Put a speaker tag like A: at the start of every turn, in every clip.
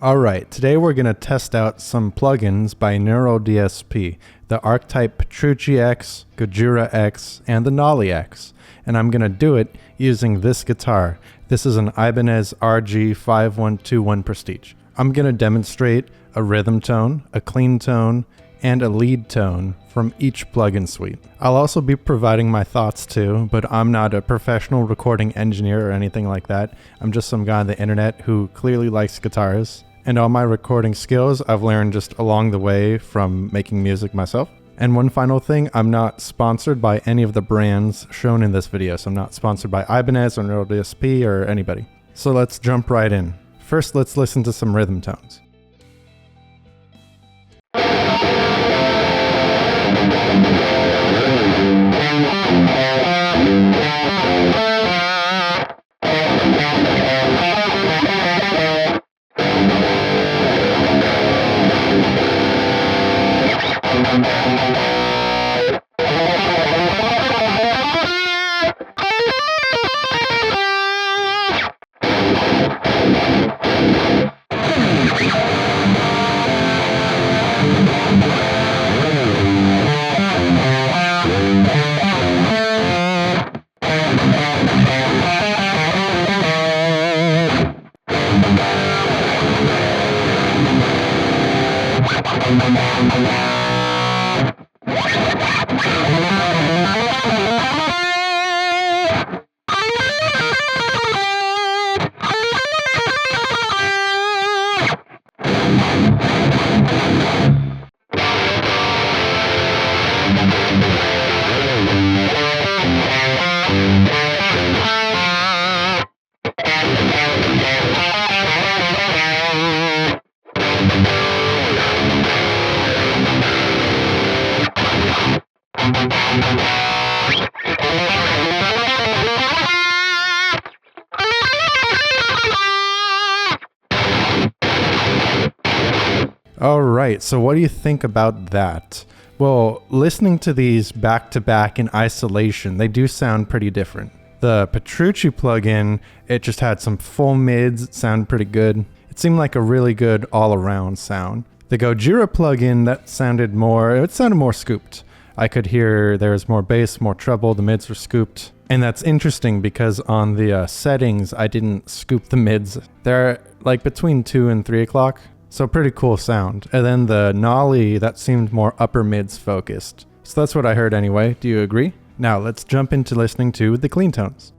A: Alright, today we're going to test out some plugins by NeuralDSP, the Archetype Petrucci X, Gojira X, and the Nolly X. And I'm going to do it using this guitar. This is an Ibanez RG5121 Prestige. I'm going to demonstrate a rhythm tone, a clean tone, and a lead tone from each plugin suite. I'll also be providing my thoughts too, but I'm not a professional recording engineer or anything like that. I'm just some guy on the internet who clearly likes guitars. And all my recording skills I've learned just along the way from making music myself. And one final thing, I'm not sponsored by any of the brands shown in this video. So I'm not sponsored by Ibanez or NeuralDSP or anybody. So let's jump right in. First, let's listen to some rhythm tones. Alright, so what do you think about that? Well, listening to these back to back in isolation, they do sound pretty different. The Petrucci plugin, it just had some full mids, it sounded pretty good. It seemed like a really good all-around sound. The Gojira plugin, that sounded more scooped. I could hear there was more bass, more treble, the mids were scooped. And that's interesting because on the settings, I didn't scoop the mids. They're like between 2 and 3 o'clock. So pretty cool sound. And then the Nolly, that seemed more upper mids focused. So that's what I heard anyway. Do you agree? Now let's jump into listening to the clean tones.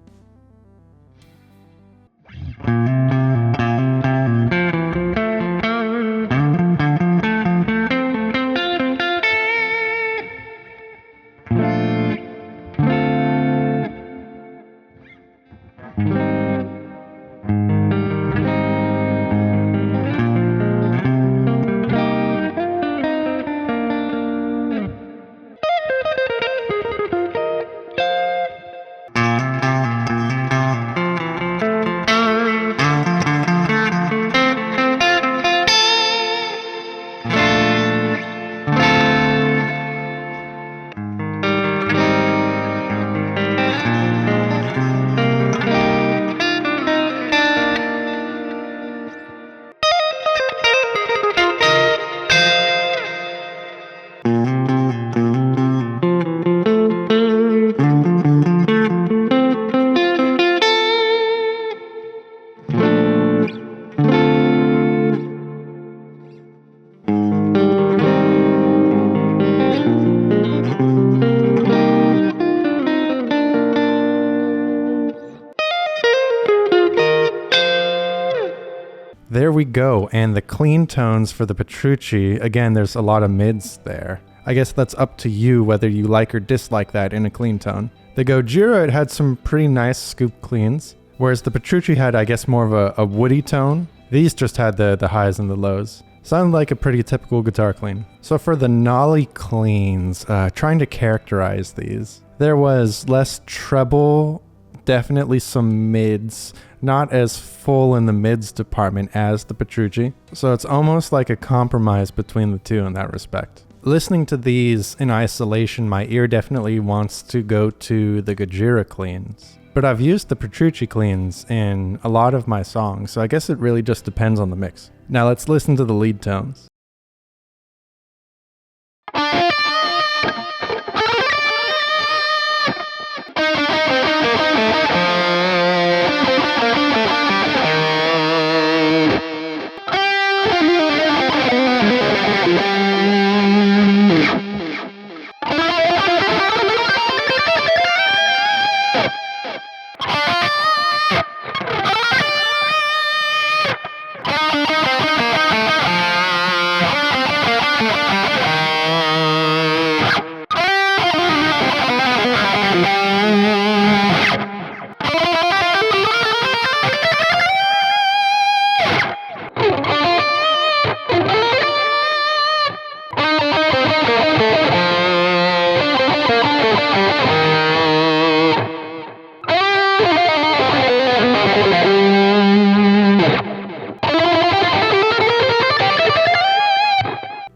A: There we go, and the clean tones for the Petrucci, again, there's a lot of mids there. I guess that's up to you whether you like or dislike that in a clean tone. The Gojira, it had some pretty nice scoop cleans, whereas the Petrucci had, I guess, more of a woody tone. These just had the highs and the lows. Sounded like a pretty typical guitar clean. So for the Nolly cleans, trying to characterize these, there was less treble, definitely some mids, not as full in the mids department as the Petrucci. So it's almost like a compromise between the two in that respect. Listening to these in isolation, my ear definitely wants to go to the Gojira cleans. But I've used the Petrucci cleans in a lot of my songs, so I guess it really just depends on the mix. Now let's listen to the lead tones.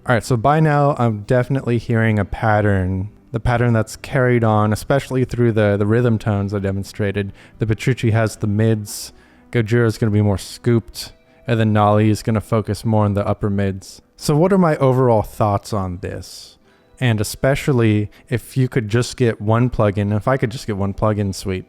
A: Alright, so by now I'm definitely hearing a pattern, the pattern that's carried on, especially through the rhythm tones I demonstrated. The Petrucci has the mids, Gojira is going to be more scooped, and then Nolly is going to focus more on the upper mids. So what are my overall thoughts on this? And especially if you could just get one plugin, if I could just get one plugin suite,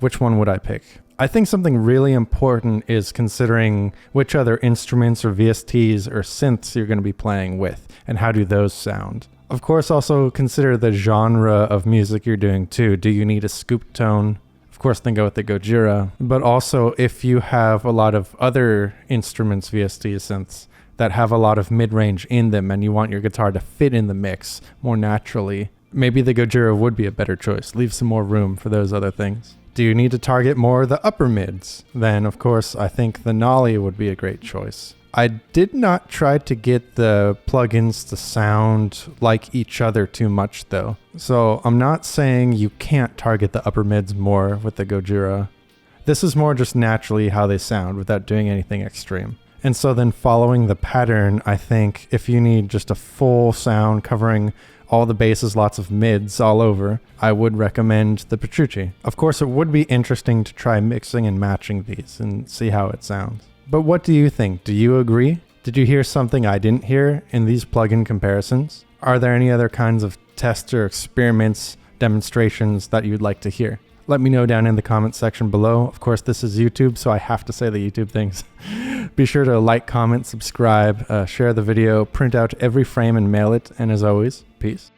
A: which one would I pick? I think something really important is considering which other instruments or VSTs or synths you're going to be playing with, and how do those sound. Of course, also consider the genre of music you're doing too. Do you need a scoop tone? Of course, then go with the Gojira. But also, if you have a lot of other instruments, VSTs, synths, that have a lot of mid-range in them and you want your guitar to fit in the mix more naturally, maybe the Gojira would be a better choice. Leave some more room for those other things. Do you need to target more the upper mids? Then, of course, I think the Nolly would be a great choice. I did not try to get the plugins to sound like each other too much though. So I'm not saying you can't target the upper mids more with the Gojira. This is more just naturally how they sound without doing anything extreme. And so then following the pattern, I think if you need just a full sound covering all the basses, lots of mids all over, I would recommend the Petrucci. Of course, it would be interesting to try mixing and matching these and see how it sounds. But what do you think? Do you agree? Did you hear something I didn't hear in these plugin comparisons? Are there any other kinds of tests or experiments, demonstrations that you'd like to hear? Let me know down in the comments section below. Of course, this is YouTube, so I have to say the YouTube things. Be sure to like, comment, subscribe, share the video, print out every frame and mail it. And as always, peace.